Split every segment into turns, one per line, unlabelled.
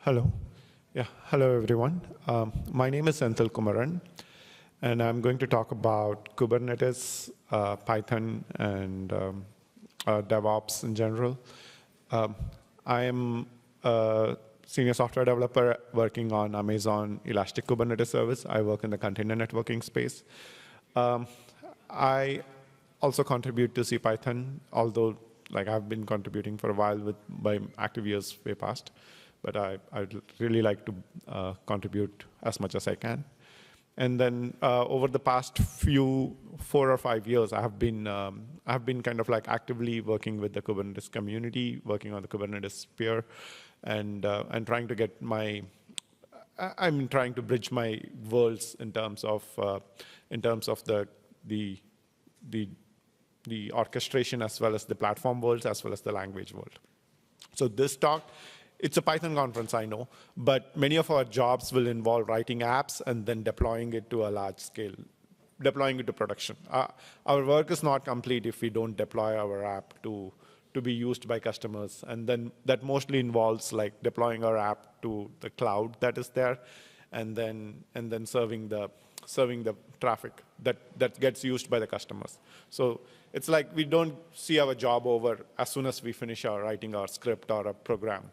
Hello. Yeah, hello everyone. My name is Senthil Kumaran, and I'm going to talk about Kubernetes, Python, and DevOps in general. I am a senior software developer working on Amazon Elastic Kubernetes service. I work in the container networking space. I also contribute to CPython, although I've been contributing for a while by active years way past. But I'd really like to contribute as much as I can. And then over the past 4 or 5 years, I've been kind of actively working with the Kubernetes community, working on the Kubernetes sphere, and trying to get I'm trying to bridge my worlds in terms of the orchestration as well as the platform worlds as well as the language world. So this talk. It's a Python conference, I know, but many of our jobs will involve writing apps and then deploying it to a large scale, deploying it to production. Our work is not complete if we don't deploy our app to be used by customers. And then that mostly involves deploying our app to the cloud that is there, and then serving the traffic that gets used by the customers. So it's like we don't see our job over as soon as we finish writing our script or a program.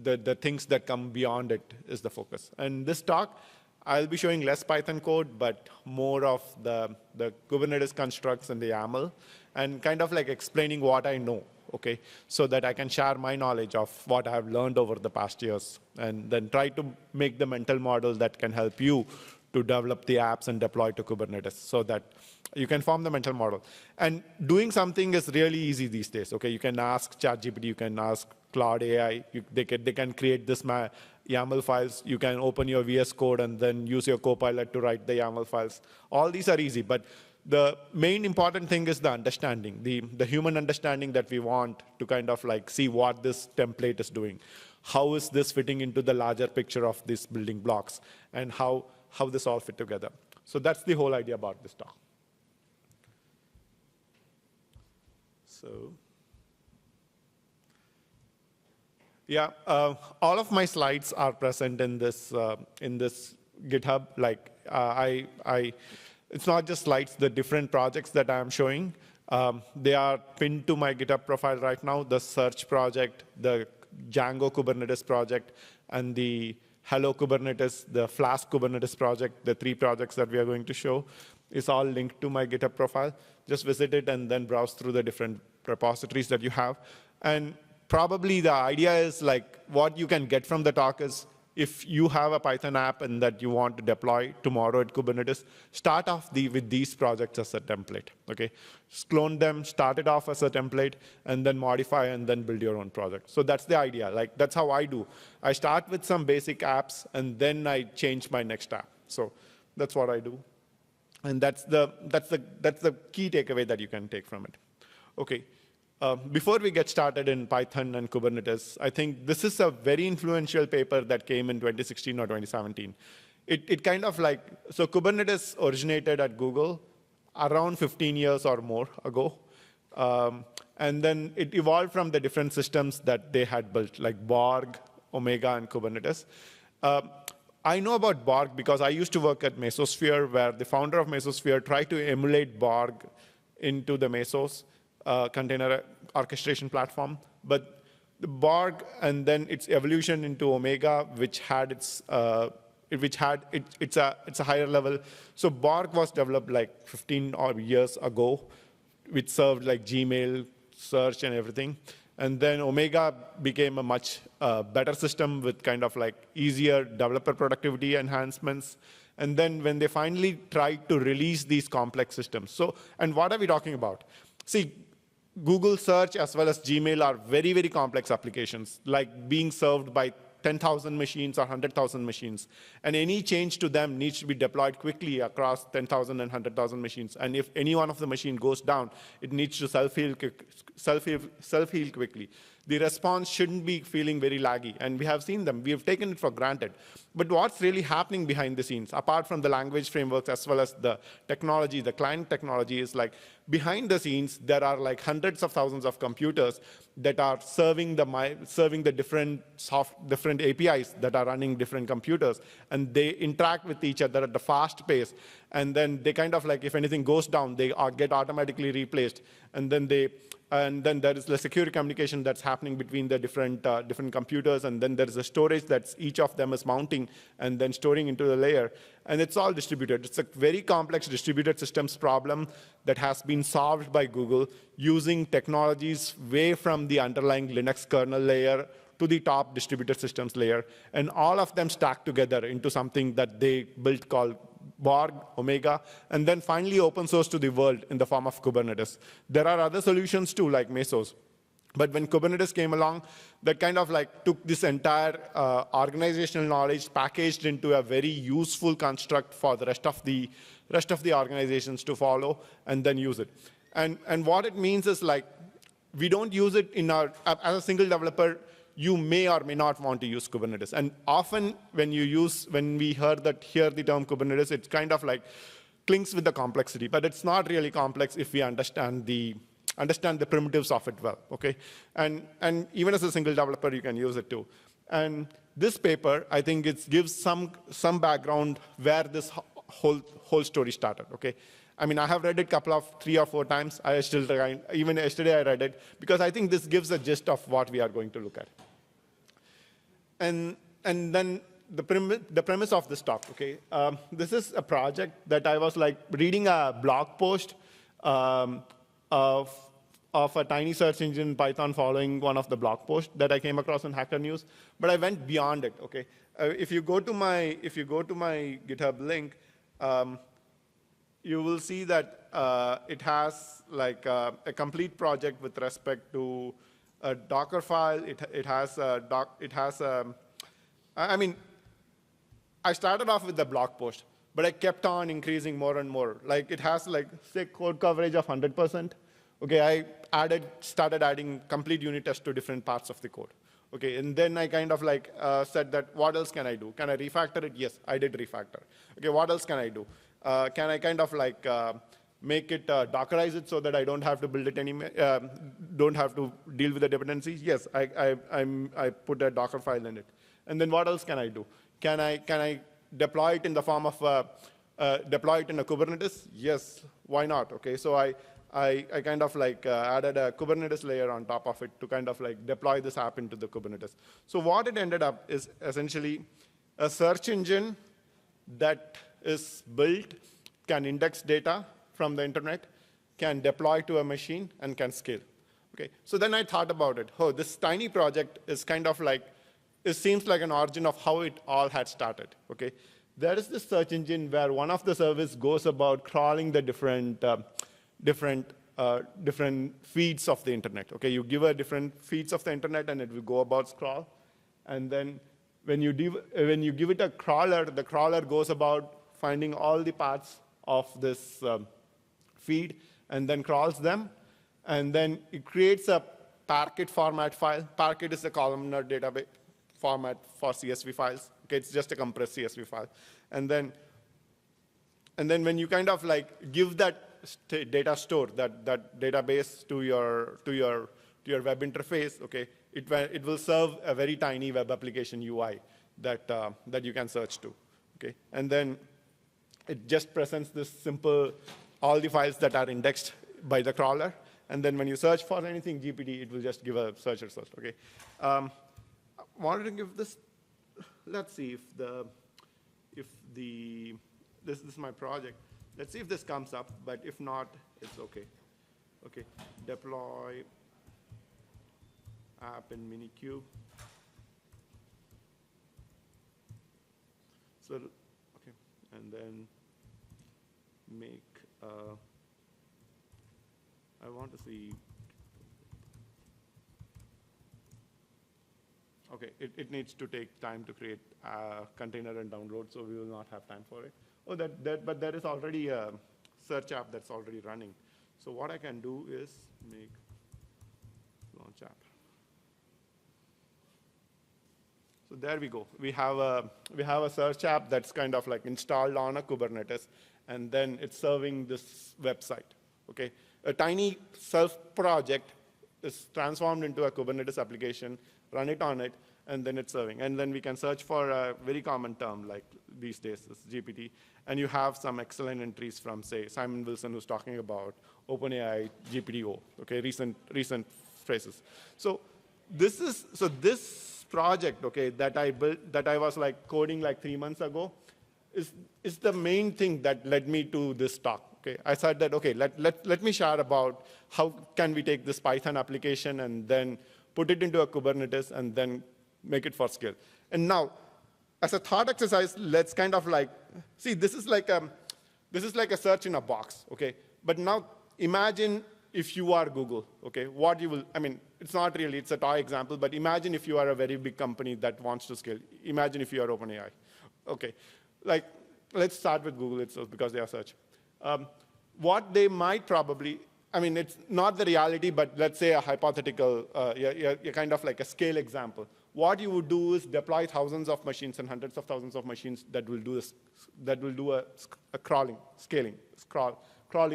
The things that come beyond it is the focus. And this talk, I'll be showing less Python code, but more of the Kubernetes constructs and the YAML, and kind of explaining what I know, okay, so that I can share my knowledge of what I have learned over the past years, and then try to make the mental model that can help you to develop the apps and deploy to Kubernetes so that you can form the mental model. And doing something is really easy these days, okay? You can ask ChatGPT, you can ask Cloud AI, they can create this YAML files. You can open your VS Code and then use your Copilot to write the YAML files. All these are easy, but the main important thing is the understanding, the human understanding that we want to kind of see what this template is doing. How is this fitting into the larger picture of these building blocks, and how this all fit together. So that's the whole idea about this talk. So yeah, all of my slides are present in this GitHub. It's not just slides, the different projects that I'm showing. They are pinned to my GitHub profile right now. The search project, the Django Kubernetes project, and the Hello Kubernetes, the Flask Kubernetes project, the 3 projects that we are going to show, is all linked to my GitHub profile. Just visit it and then browse through the different repositories that you have. And probably the idea is what you can get from the talk is if you have a Python app and that you want to deploy tomorrow at Kubernetes, start off with these projects as a template, okay? Just clone them, start it off as a template, and then modify and then build your own project. So that's the idea. That's how I do. I start with some basic apps, and then I change my next app. So that's what I do. And that's the key takeaway that you can take from it. Okay. Before we get started in Python and Kubernetes, I think this is a very influential paper that came in 2016 or 2017. It kind of so Kubernetes originated at Google around 15 years or more ago. And then it evolved from the different systems that they had built, like Borg, Omega, and Kubernetes. I know about Borg because I used to work at Mesosphere, where the founder of Mesosphere tried to emulate Borg into the Mesos container orchestration platform. But the Borg and then its evolution into Omega, which had it's a higher level. So Borg was developed 15 odd years ago, which served Gmail, search, and everything. And then Omega became a much better system with kind of easier developer productivity enhancements. And then when they finally tried to release these complex systems. And what are we talking about? See, Google search as well as Gmail are very, very complex applications, being served by 10,000 machines or 100,000 machines. And any change to them needs to be deployed quickly across 10,000 and 100,000 machines. And if any one of the machine goes down, it needs to self-heal quickly. The response shouldn't be feeling very laggy. And we have seen them. We have taken it for granted. But what's really happening behind the scenes, apart from the language frameworks as well as the technology, the client technology, is behind the scenes, there are like hundreds of thousands of computers that are serving the different APIs that are running different computers, and they interact with each other at a fast pace. And then they kind of like, if anything goes down, they get automatically replaced. And then there is the secure communication that's happening between the different computers, and then there is a storage that each of them is mounting and then storing into the layer. And it's all distributed. It's a very complex distributed systems problem that has been solved by Google using technologies way from the underlying Linux kernel layer to the top distributed systems layer. And all of them stacked together into something that they built called Borg, Omega, and then finally open source to the world in the form of Kubernetes. There are other solutions too, like Mesos. But when Kubernetes came along, that kind of like took this entire organizational knowledge, packaged into a very useful construct for the rest of the organizations to follow and then use it. And what it means is like, we don't use it as a single developer. You may or may not want to use Kubernetes. And often when we hear the term Kubernetes, it kind of like clinks with the complexity, but it's not really complex if we understand the primitives of it well, okay? And even as a single developer, you can use it too. And this paper, I think it gives some background where this whole story started, okay? I mean, I have read it 3 or 4 times. Even yesterday I read it, because I think this gives a gist of what we are going to look at. And then the premise of this talk, okay? This is a project that I was like reading a blog post of a tiny search engine in Python following one of the blog posts that I came across on Hacker News, but I went beyond it, okay? If you go to my GitHub link, you will see that it has like a complete project with respect to a Docker file. I mean, I started off with the blog post, but I kept on increasing more and more. Like it has like, say, code coverage of 100%. Okay, I started adding complete unit tests to different parts of the code. Okay, and then I kind of like said that, what else can I do? Can I refactor it? Yes, I did refactor. Okay, what else can I do? Can I kind of like make it Dockerize it so that I don't have to build it anymore, don't have to deal with the dependencies? Yes, I put a Docker file in it. And then what else can I do? Can I deploy it in the form of deploy it in a Kubernetes? Yes, why not? Okay, so I kind of like added a Kubernetes layer on top of it to kind of like deploy this app into the Kubernetes. So what it ended up is essentially a search engine that is built, can index data from the internet, can deploy to a machine, and can scale. Okay, so then I thought about it. Oh, this tiny project is kind of like, it seems like an origin of how it all had started. Okay, there is this search engine where one of the service goes about crawling the different feeds of the internet. Okay, you give a different feeds of the internet, and it will go about scroll. And then when you give it a crawler, the crawler goes about finding all the parts of this feed and then crawls them. And then it creates a Parquet format file. Parquet is a columnar database format for CSV files. Okay, it's just a compressed CSV file. And then when you kind of like give that data store, that database to your web interface, okay, it will serve a very tiny web application UI that you can search to. Okay, and then it just presents this simple, all the files that are indexed by the crawler. And then when you search for anything GPT, it will just give a search result. Okay, I wanted to give this. Let's see if this is my project. Let's see if this comes up, but if not, it's okay. Okay, deploy app in Minikube. So, okay, and then make, I want to see, okay, it needs to take time to create a container and download, so we will not have time for it. Oh, but there is already a search app that's already running. So what I can do is make launch app. So there we go. We have a search app that's kind of like installed on a Kubernetes, and then it's serving this website. Okay, a tiny self project is transformed into a Kubernetes application, run it on it, and then it's serving. And then we can search for a very common term, like these days, is GPT. And you have some excellent entries from, say, Simon Wilson, who's talking about OpenAI GPTO, okay, recent phrases. So this project, okay, that I built, that I was like coding like 3 months ago, is the main thing that led me to this talk. Okay, I said that, okay, let me share about how can we take this Python application and then put it into a Kubernetes and then make it for scale. And now, as a thought exercise, let's kind of like, see, this is like a search in a box, okay? But now imagine if you are Google, okay? What you will, I mean, it's not really, it's a toy example, but imagine if you are a very big company that wants to scale. Imagine if you are OpenAI, okay? Like, let's start with Google itself because they are search. What they might probably, I mean, it's not the reality, but let's say a hypothetical, kind of like a scale example. What you would do is deploy thousands of machines and hundreds of thousands of machines that will do a crawling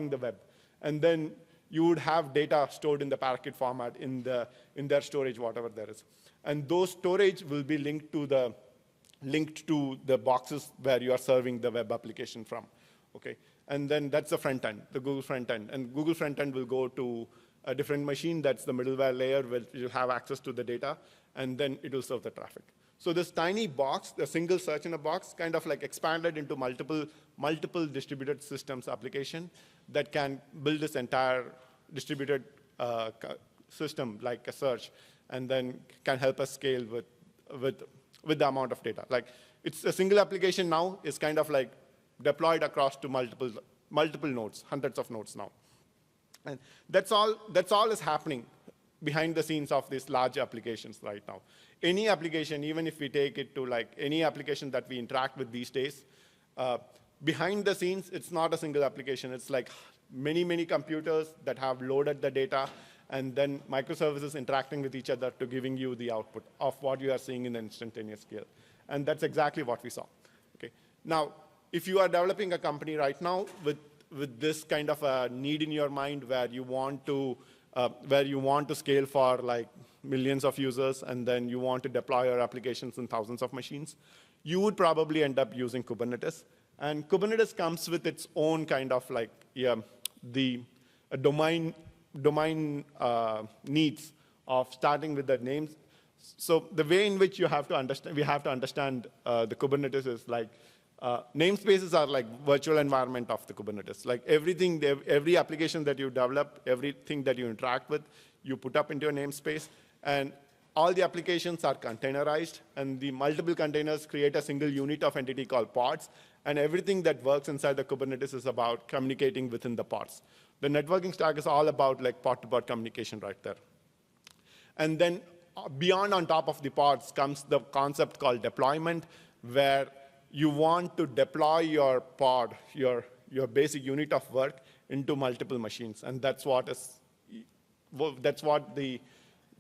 the web. And then you would have data stored in the packet format in their storage, whatever there is. And those storage will be linked to the boxes where you are serving the web application from, okay? And then that's the front end, the Google front end. And Google front end will go to a different machine, that's the middleware layer where you have access to the data, and then it will serve the traffic. So this tiny box, the single search in a box, kind of like expanded into multiple distributed systems application that can build this entire distributed system like a search, and then can help us scale with the amount of data. Like, it's a single application now is kind of like deployed across to multiple nodes, hundreds of nodes now. And that's all is happening behind the scenes of these large applications right now. Any application, even if we take it to like any application that we interact with these days, behind the scenes, it's not a single application. It's like many computers that have loaded the data, and then microservices interacting with each other to giving you the output of what you are seeing in the instantaneous scale. And that's exactly what we saw. Okay. Now, if you are developing a company right now with this kind of a need in your mind where you want to scale for like millions of users, and then you want to deploy your applications in thousands of machines, you would probably end up using Kubernetes. And Kubernetes comes with its own kind of like domain needs of starting with the names. So the way in which we have to understand the Kubernetes is like, namespaces are like virtual environment of the Kubernetes. Like every application that you develop, everything that you interact with, you put up into a namespace, and all the applications are containerized, and the multiple containers create a single unit of entity called pods, and everything that works inside the Kubernetes is about communicating within the pods. The networking stack is all about like pod-to-pod communication right there. And then beyond on top of the pods comes the concept called deployment, where you want to deploy your pod, your basic unit of work into multiple machines. And that's what the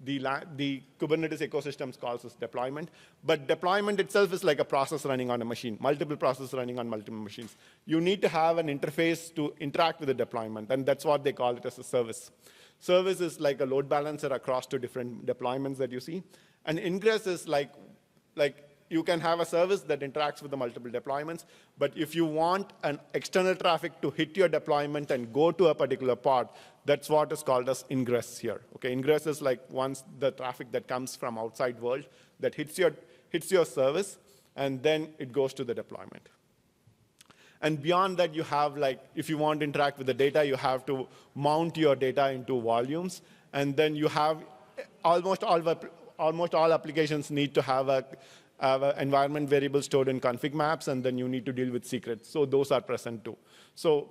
Kubernetes ecosystem calls as deployment. But deployment itself is like a process running on a machine, multiple processes running on multiple machines. You need to have an interface to interact with the deployment, and that's what they call it as a service. Service is like a load balancer across two different deployments that you see. And ingress is like you can have a service that interacts with the multiple deployments, but if you want an external traffic to hit your deployment and go to a particular pod, that's what is called as ingress here. Okay, ingress is like once the traffic that comes from outside world that hits your service, and then it goes to the deployment. And beyond that, you have like, if you want to interact with the data, you have to mount your data into volumes, and then you have almost all applications need to have an environment variable stored in config maps, and then you need to deal with secrets. So those are present too. So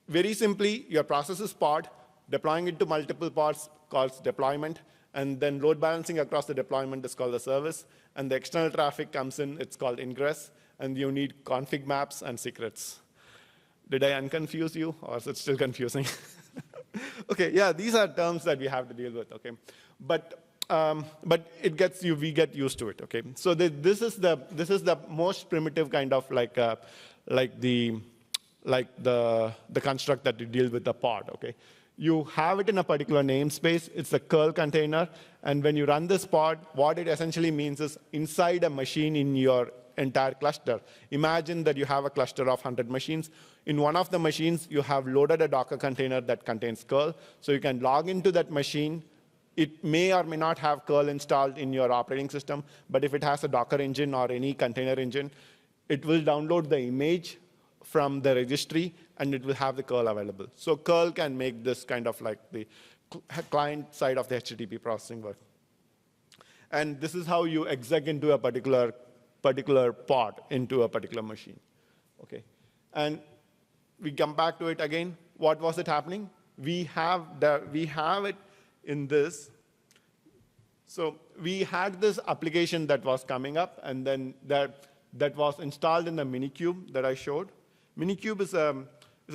very simply, your process is pod, deploying it to multiple pods calls deployment, and then load balancing across the deployment is called the service, and the external traffic comes in, it's called ingress, and you need config maps and secrets. Did I unconfuse you, or is it still confusing? Okay, yeah, these are terms that we have to deal with, okay? But we get used to it, okay? So this is the most primitive kind of like the construct that you deal with the pod, okay? You have it in a particular namespace. It's a curl container. And when you run this pod, what it essentially means is inside a machine in your entire cluster. Imagine that you have a cluster of 100 machines. In one of the machines, you have loaded a Docker container that contains curl. So you can log into that machine. It may or may not have curl installed in your operating system, but if it has a Docker engine or any container engine, it will download the image from the registry, and it will have the curl available. So curl can make this kind of like the client side of the HTTP processing work. And this is how you exec into a particular pod into a particular machine. Okay. And we come back to it again. What was it happening? We have it in this. So we had this application that was coming up, and then that was installed in the Minikube that I showed. Minikube is a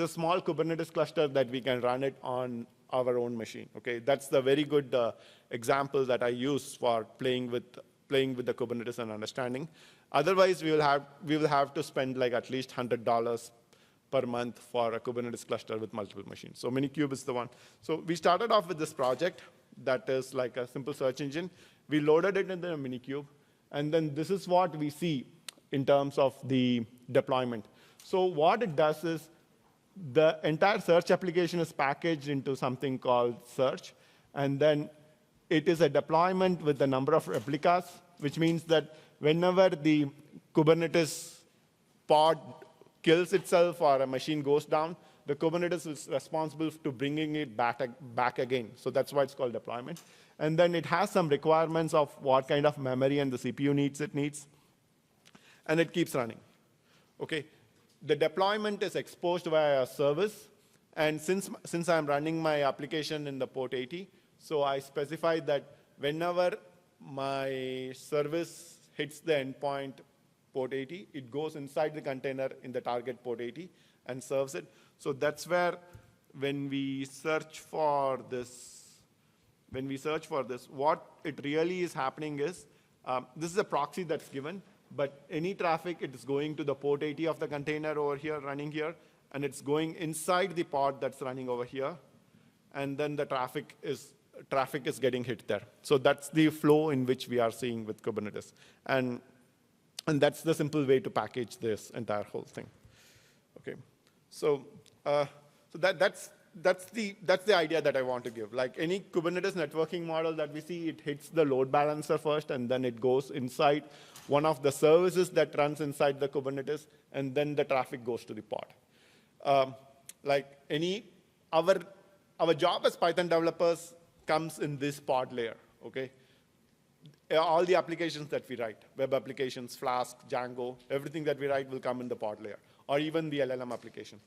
small Kubernetes cluster that we can run it on our own machine. Okay, that's the very good example that I use for playing with the Kubernetes and understanding. Otherwise, we will have to spend like at least $100 per month for a Kubernetes cluster with multiple machines. So Minikube is the one. So we started off with this project that is like a simple search engine. We loaded it into the Minikube, and then this is what we see in terms of the deployment. So what it does is the entire search application is packaged into something called search, and then it is a deployment with a number of replicas, which means that whenever the Kubernetes pod kills itself or a machine goes down, the Kubernetes is responsible to bringing it back again. So that's why it's called deployment. And then it has some requirements of what kind of memory and the CPU needs it needs. And it keeps running. Okay. The deployment is exposed via a service. And since I'm running my application in the port 80, so I specify that whenever my service hits the endpoint port 80, it goes inside the container in the target port 80 and serves it. So that's where when we search for this, what it really is happening is, this is a proxy that's given, but any traffic, it is going to the port 80 of the container over here, running here, and it's going inside the pod that's running over here, and then the traffic is getting hit there. So that's the flow in which we are seeing with Kubernetes. And that's the simple way to package this entire whole thing. Okay. So that's the idea that I want to give. Like any Kubernetes networking model that we see, it hits the load balancer first, and then it goes inside one of the services that runs inside the Kubernetes, and then the traffic goes to the pod. Our job as Python developers comes in this pod layer. Okay. All the applications that we write, web applications, Flask, Django, everything that we write will come in the pod layer, or even the LLM application.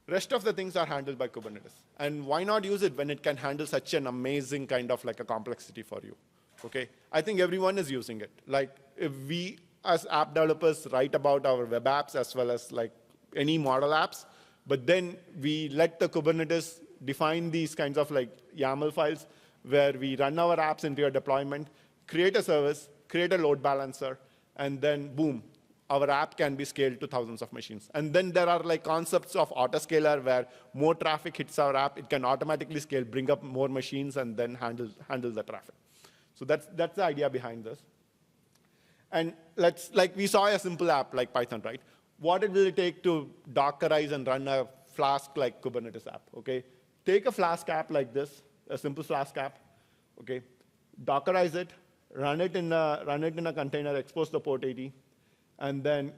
Rest of the things are handled by Kubernetes. And why not use it when it can handle such an amazing kind of like a complexity for you? Okay? I think everyone is using it. Like if we as app developers write about our web apps as well as like any model apps, but then we let the Kubernetes define these kinds of like YAML files where we run our apps into your deployment, create a service, create a load balancer, and then boom, our app can be scaled to thousands of machines. And then there are like concepts of autoscaler where more traffic hits our app, it can automatically scale, bring up more machines, and then handle the traffic. So that's the idea behind this. And like we saw a simple app like Python, right? What will it take to Dockerize and run a Flask-like Kubernetes app, okay? Take a Flask app like this, a simple Flask app, okay? Dockerize it, run it in a container, expose the port 80, and then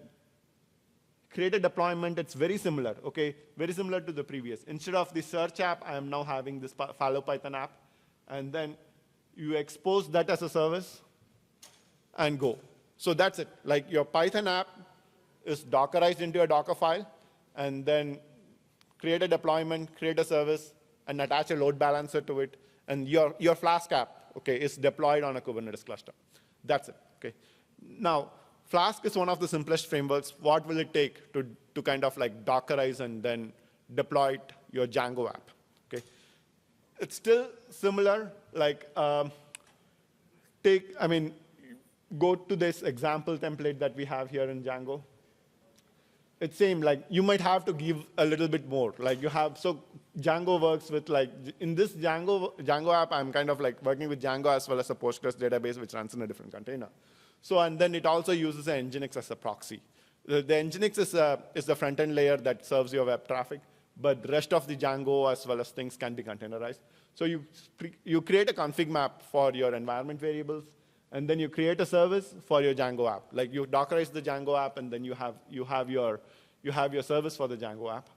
create a deployment. It's very similar, okay? Very similar to the previous. Instead of the search app, I am now having this Fallow Python app, and then you expose that as a service and go. So that's it. Like your Python app is Dockerized into a Docker file, and then create a deployment, create a service, and attach a load balancer to it, and your Flask app, okay, is deployed on a Kubernetes cluster. That's it, okay? Now, Flask is one of the simplest frameworks. What will it take to kind of like Dockerize and then deploy your Django app, okay? It's still similar, like go to this example template that we have here in Django. It's same, like you might have to give a little bit more. Like you have, so Django works with like, in this Django app, I'm kind of like working with Django as well as a Postgres database which runs in a different container. So, and then it also uses an Nginx as a proxy. The Nginx is the front-end layer that serves your web traffic, but the rest of the Django as well as things can be containerized. So you create a config map for your environment variables, and then you create a service for your Django app. Like you Dockerize the Django app, and then you have your service for the Django app.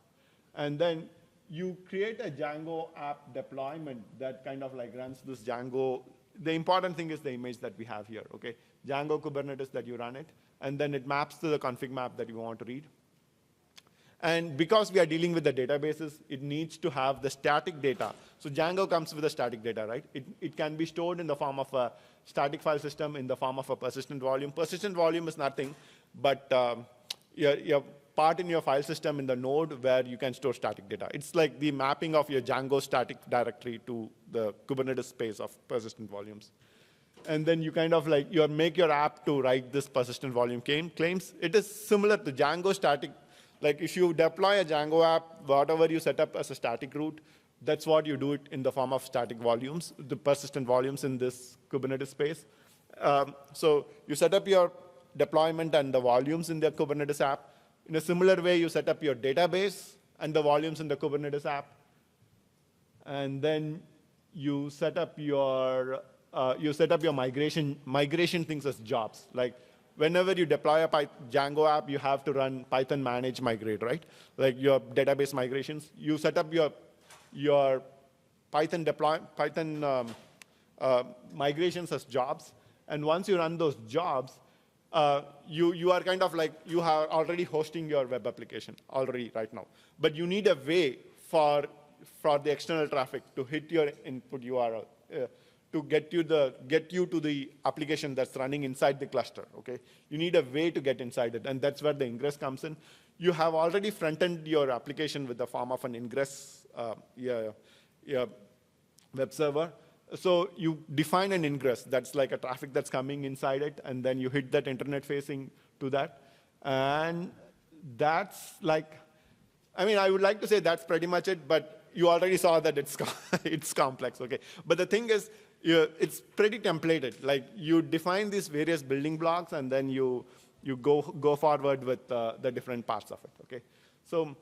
And then you create a Django app deployment that kind of like runs this Django. The important thing is the image that we have here, okay? Django Kubernetes that you run it, and then it maps to the config map that you want to read. And because we are dealing with the databases, it needs to have the static data. So Django comes with the static data, right? It can be stored in the form of a static file system, in the form of a persistent volume. Persistent volume is nothing but your part in your file system in the node where you can store static data. It's like the mapping of your Django static directory to the Kubernetes space of persistent volumes. And then you kind of like, you make your app to write this persistent volume claims. It is similar to Django static. Like if you deploy a Django app, whatever you set up as a static root, that's what you do it in the form of static volumes, the persistent volumes in this Kubernetes space. So you set up your deployment and the volumes in the Kubernetes app. In a similar way, you set up your database and the volumes in the Kubernetes app. And then you set up your migration things as jobs. Like whenever you deploy a Django app, you have to run Python manage migrate, right? Like your database migrations. You set up your Python migrations as jobs. And once you run those jobs, you are kind of like, you are already hosting your web application already right now. But you need a way for the external traffic to hit your input URL, to get you to the application that's running inside the cluster, okay? You need a way to get inside it, and that's where the ingress comes in. You have already front-ended your application with the form of an ingress web server. So you define an ingress that's like a traffic that's coming inside it, and then you hit that internet facing to that. And that's like, I mean, I would like to say that's pretty much it, but you already saw that it's complex, okay? But the thing is, it's pretty templated. Like you define these various building blocks, and then you go forward with the different parts of it, okay? So,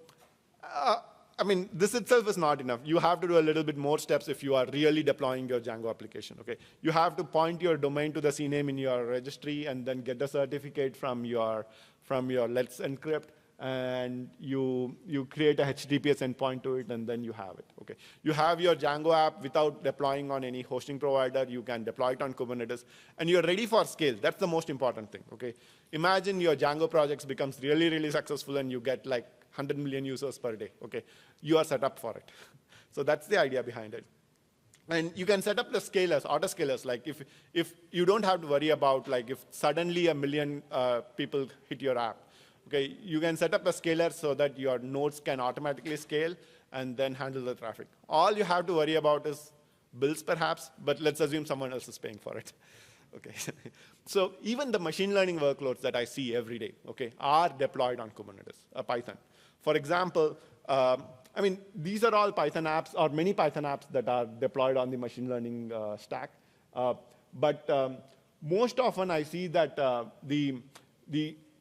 I mean, this itself is not enough. You have to do a little bit more steps if you are really deploying your Django application, okay? You have to point your domain to the CNAME in your registry and then get a certificate from your Let's Encrypt, and you create a HTTPS endpoint to it, and then you have it, okay? You have your Django app without deploying on any hosting provider. You can deploy it on Kubernetes, and you're ready for scale. That's the most important thing, okay? Imagine your Django projects becomes really, really successful, and you get like 100 million users per day, okay? You are set up for it. So that's the idea behind it. And you can set up the scalers, autoscalers, like if you don't have to worry about like if suddenly 1 million people hit your app, okay? You can set up a scaler so that your nodes can automatically scale and then handle the traffic. All you have to worry about is bills perhaps, but let's assume someone else is paying for it. Okay. So even the machine learning workloads that I see every day, okay, are deployed on Kubernetes, Python. For example, I mean, these are all Python apps, or many Python apps that are deployed on the machine learning stack. But most often I see that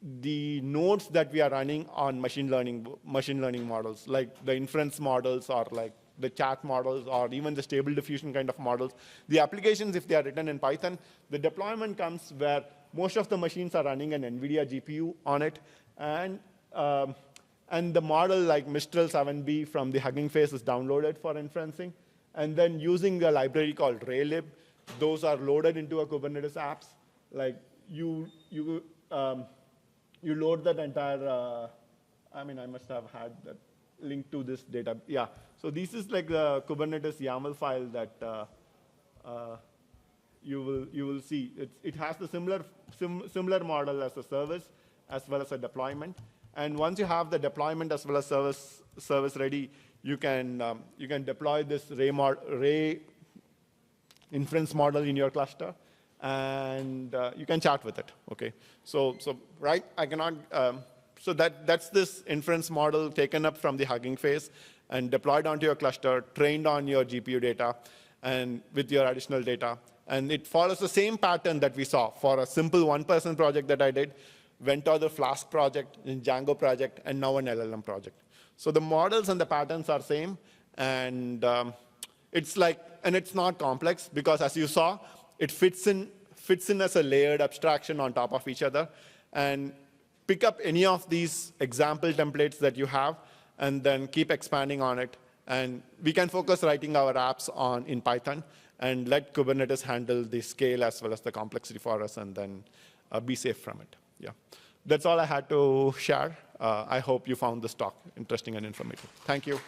the nodes that we are running on machine learning models, like the inference models or like the chat models or even the stable diffusion kind of models, the applications, if they are written in Python, the deployment comes where most of the machines are running an NVIDIA GPU on it, and the model like Mistral 7B from the Hugging Face is downloaded for inferencing. And then using a library called raylib, those are loaded into a Kubernetes apps. Like you load that entire, I mean, I must have had that link to this data. Yeah, so this is like the Kubernetes YAML file that you will see. It has the similar model as a service as well as a deployment. And once you have the deployment as well as service ready, you can deploy this Ray inference model in your cluster, and you can chat with it. Okay, so right, I cannot. So that's this inference model taken up from the Hugging Face, and deployed onto your cluster, trained on your GPU data, and with your additional data. And it follows the same pattern that we saw for a simple one-person project that I did, went to the Flask project, in Django project, and now an LLM project. So the models and the patterns are same, and it's not complex because, as you saw, it fits in as a layered abstraction on top of each other. And pick up any of these example templates that you have, and then keep expanding on it. And we can focus writing our apps in Python, and let Kubernetes handle the scale as well as the complexity for us, and then be safe from it. Yeah, that's all I had to share. I hope you found this talk interesting and informative. Thank you.